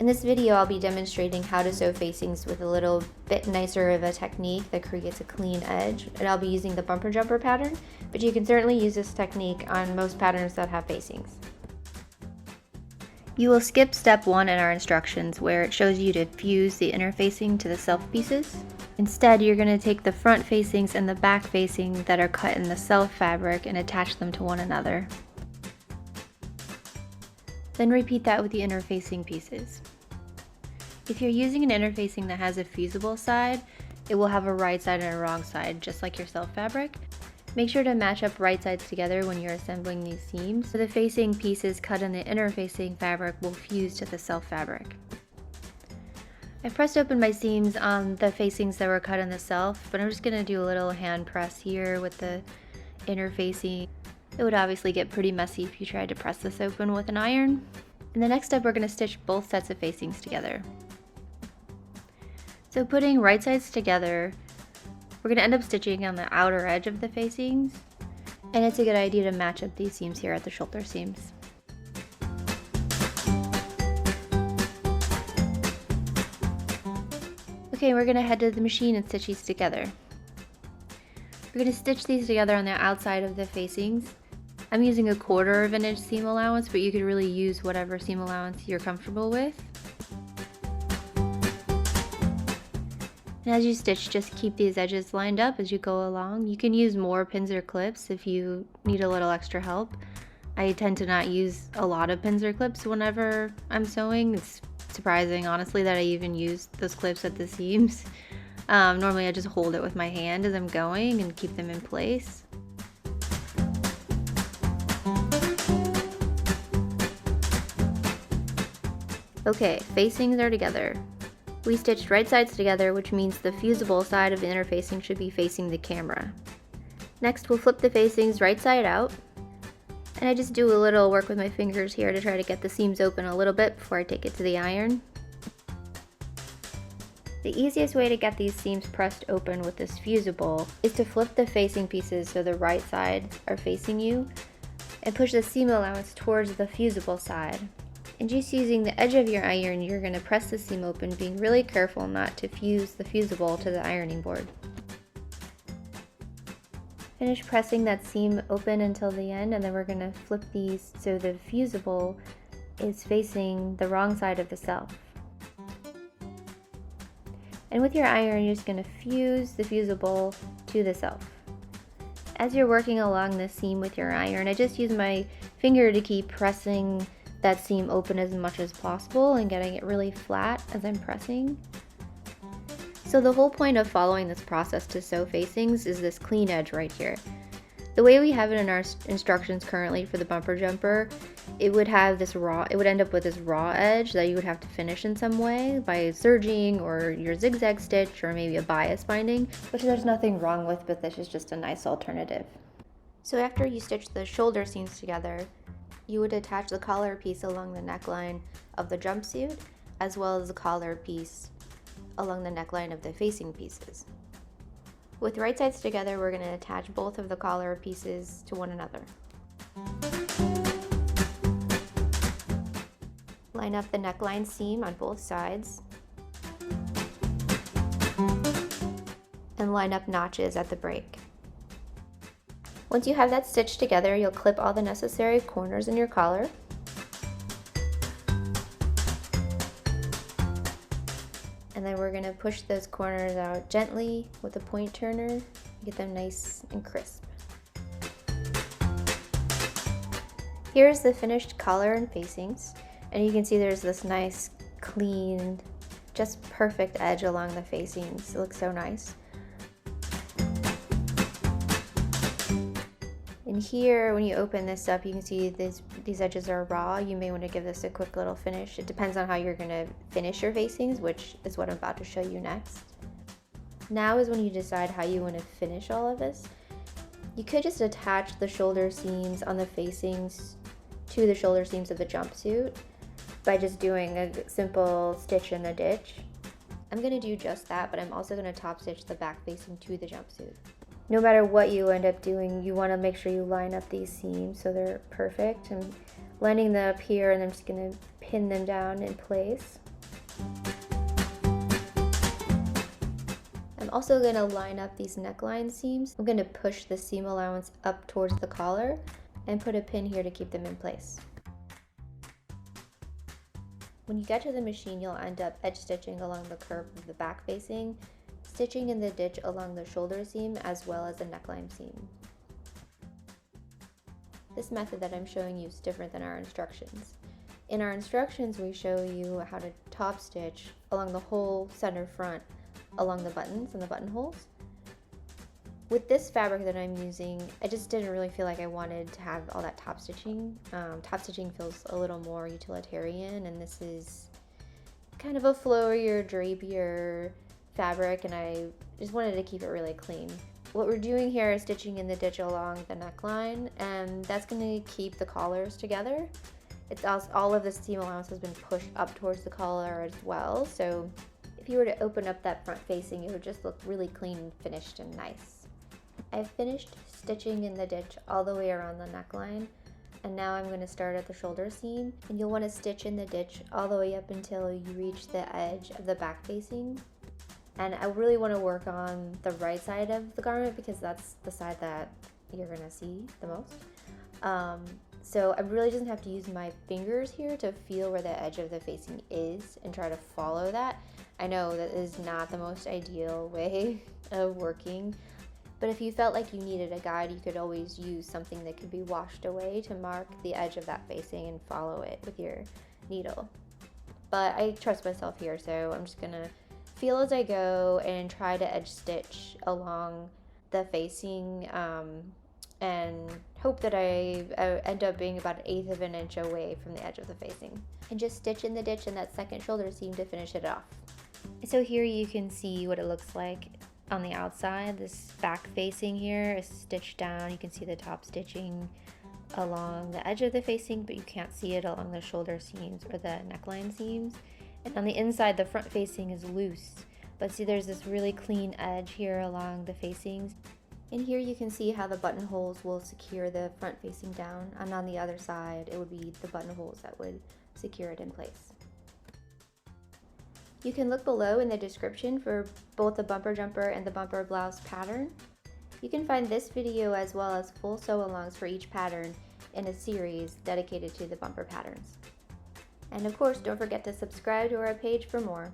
In this video, I'll be demonstrating how to sew facings with a little bit nicer of a technique that creates a clean edge, and I'll be using the bumper jumper pattern, but you can certainly use this technique on most patterns that have facings. You will skip step 1 in our instructions where it shows you to fuse the inner facing to the self pieces. Instead, you're going to take the front facings and the back facing that are cut in the self fabric and attach them to one another. Then repeat that with the inner facing pieces. If you're using an inner facing that has a fusible side, it will have a right side and a wrong side, just like your self fabric. Make sure to match up right sides together when you're assembling these seams, so the facing pieces cut in the inner facing fabric will fuse to the self fabric. I pressed open my seams on the facings that were cut in the self, but I'm just going to do a little hand press here with the inner facing. It would obviously get pretty messy if you tried to press this open with an iron. In the next step, we're going to stitch both sets of facings together. So putting right sides together, we're going to end up stitching on the outer edge of the facings, and it's a good idea to match up these seams here at the shoulder seams. Okay, we're going to head to the machine and stitch these together. We're going to stitch these together on the outside of the facings. I'm using 1/4 of an inch seam allowance, but you could really use whatever seam allowance you're comfortable with. And as you stitch, just keep these edges lined up as you go along. You can use more pins or clips if you need a little extra help. I tend to not use a lot of pins or clips whenever I'm sewing. It's surprising, honestly, that I even use those clips at the seams. Normally I just hold it with my hand as I'm going and keep them in place. Okay, facings are together. We stitched right sides together, which means the fusible side of the inner facing should be facing the camera. Next, we'll flip the facings right side out. And I just do a little work with my fingers here to try to get the seams open a little bit before I take it to the iron. The easiest way to get these seams pressed open with this fusible is to flip the facing pieces so the right sides are facing you and push the seam allowance towards the fusible side. And just using the edge of your iron, you're going to press the seam open, being really careful not to fuse the fusible to the ironing board. Finish pressing that seam open until the end, and then we're going to flip these so the fusible is facing the wrong side of the self. And with your iron, you're just going to fuse the fusible to the self. As you're working along the seam with your iron, I just use my finger to keep pressing that seam open as much as possible and getting it really flat as I'm pressing. So the whole point of following this process to sew facings is this clean edge right here. The way we have it in our instructions currently for the bumper jumper, it would end up with this raw edge that you would have to finish in some way by serging or your zigzag stitch or maybe a bias binding, which there's nothing wrong with, but this is just a nice alternative. So after you stitch the shoulder seams together, you would attach the collar piece along the neckline of the jumpsuit, as well as the collar piece along the neckline of the facing pieces. With right sides together, we're going to attach both of the collar pieces to one another. Line up the neckline seam on both sides, and line up notches at the break. Once you have that stitched together, you'll clip all the necessary corners in your collar. And then we're going to push those corners out gently with a point turner, get them nice and crisp. Here's the finished collar and facings, and you can see there's this nice, clean, just perfect edge along the facings. It looks so nice. And here, when you open this up, you can see these edges are raw. You may want to give this a quick little finish. It depends on how you're going to finish your facings, which is what I'm about to show you next. Now is when you decide how you want to finish all of this. You could just attach the shoulder seams on the facings to the shoulder seams of the jumpsuit by just doing a simple stitch in the ditch. I'm going to do just that, but I'm also going to top stitch the back facing to the jumpsuit. No matter what you end up doing, you want to make sure you line up these seams so they're perfect. I'm lining them up here and I'm just going to pin them down in place. I'm also going to line up these neckline seams. I'm going to push the seam allowance up towards the collar and put a pin here to keep them in place. When you get to the machine, you'll end up edge stitching along the curve of the back facing, stitching in the ditch along the shoulder seam as well as the neckline seam. This method that I'm showing you is different than our instructions. In our instructions, we show you how to top stitch along the whole center front along the buttons and the buttonholes. With this fabric that I'm using, I just didn't really feel like I wanted to have all that top stitching. Top stitching feels a little more utilitarian, and this is kind of a flowier, drapier fabric, and I just wanted to keep it really clean. What we're doing here is stitching in the ditch along the neckline, and that's going to keep the collars together. It's also, all of the seam allowance has been pushed up towards the collar as well, so if you were to open up that front facing, it would just look really clean and finished and nice. I've finished stitching in the ditch all the way around the neckline, and now I'm going to start at the shoulder seam, and you'll want to stitch in the ditch all the way up until you reach the edge of the back facing. And I really want to work on the right side of the garment because that's the side that you're going to see the most. So I really just have to use my fingers here to feel where the edge of the facing is and try to follow that. I know that is not the most ideal way of working, but if you felt like you needed a guide, you could always use something that could be washed away to mark the edge of that facing and follow it with your needle. But I trust myself here, so I'm just gonna feel as I go and try to edge stitch along the facing and hope that I end up being about 1/8 of an inch away from the edge of the facing. And just stitch in the ditch in that second shoulder seam to finish it off. So here you can see what it looks like on the outside. This back facing here is stitched down. You can see the top stitching along the edge of the facing, but you can't see it along the shoulder seams or the neckline seams. And on the inside, the front facing is loose, but see there's this really clean edge here along the facings. And here you can see how the buttonholes will secure the front facing down, and on the other side it would be the buttonholes that would secure it in place. You can look below in the description for both the bumper jumper and the bumper blouse pattern. You can find this video as well as full sew-alongs for each pattern in a series dedicated to the bumper patterns. And of course, don't forget to subscribe to our page for more.